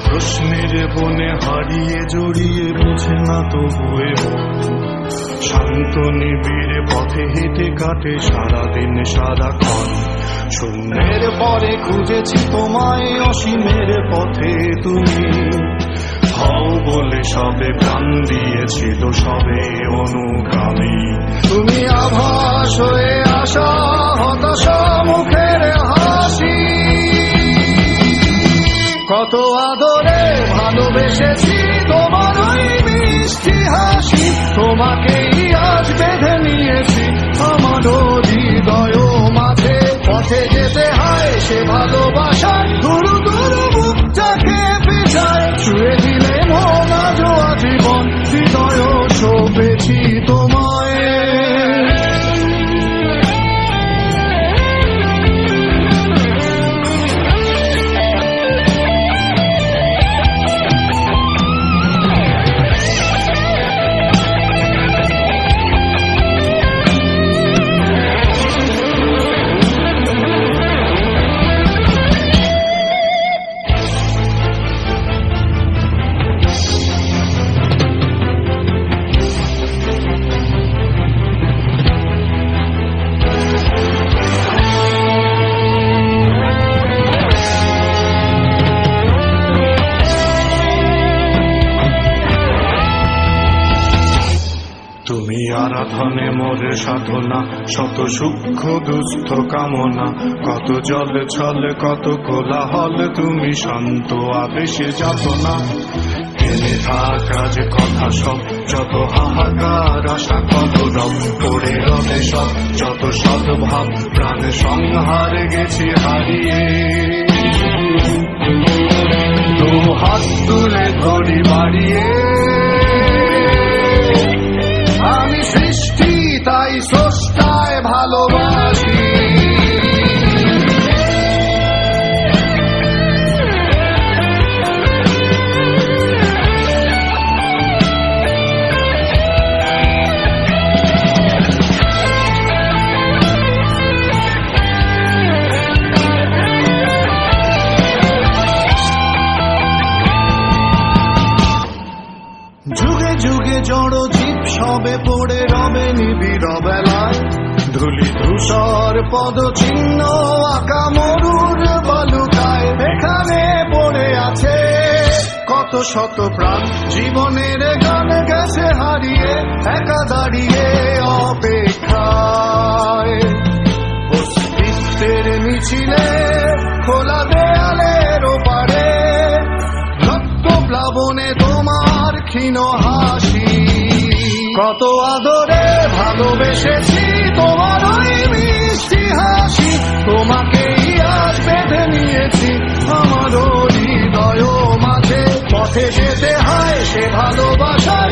প্রশ্নের বনে হারিয়ে জড়িয়ে বুঝে না তবুয়ে শান্ত নিবিড় পথে হেঁটে কাটে সারাদিন সারাক্ষণ। শূন্যের পরে খুঁজেছি তোমায় অসীমের পথে, তুমি হও বলে সবে প্রাণ দিয়েছিল সবে অনুগামী। তুমি আভাস হয়ে আসা হতাশা মুখের হাসি, কত আদরে ভালোবেসেছি তোমার ওই মিষ্টি হাসি। তোমাকেই আজ বেঁধে নিয়েছি আমার হৃদয় মাঝে, পথে যেতে হয় সে ভালোবাসার গুরু গুরু বুকটাকে পেছায়। ছুঁয়ে দিলে মন আজও আজীবন হৃদয় সপেছি তোমায়। তুমি আরাধনে মোরে সাধনা, শত সূক্ষ্ম দুস্থ কামনা, কত জল ছল কত কোলাহল, তুমি শান্ত আবেশে যাতনা। এনে থাকা যে কথা সব, যত হাহাকার আশা কত রব, পড়ে রবে সব যত সদ্ভাব, প্রাণে সংহারে গেছি হারিয়ে। দু হাত তুলে ধরি বাড়িয়ে, আমি সৃষ্টি তাই স্রষ্টায় ভালোবাসি। যুগে যুগে জড় জীব সবে পড়ে রবে নিবিড় বেলায়, ধুলি ধূসর পদ চিহ্ন আঁকা মরুর বালুকায়। এখানে পড়ে আছে কত শত প্রাণ, জীবনের গান গেছে হারিয়ে একা দাঁড়িয়ে অপেক্ষায়। অস্তিত্বের মিছিলে খোলা দেয়ালের ওপারে, রক্ত প্লাবনে তোমার ক্ষীণ হাসি, কত আদরে ভালোবেসেছি তোমার ওই মিষ্টি হাসি। তোমাকেই আজ বেঁধে নিয়েছি আমার হৃদয় মাঝে, পথে যেতে হয় সে ভালোবাসার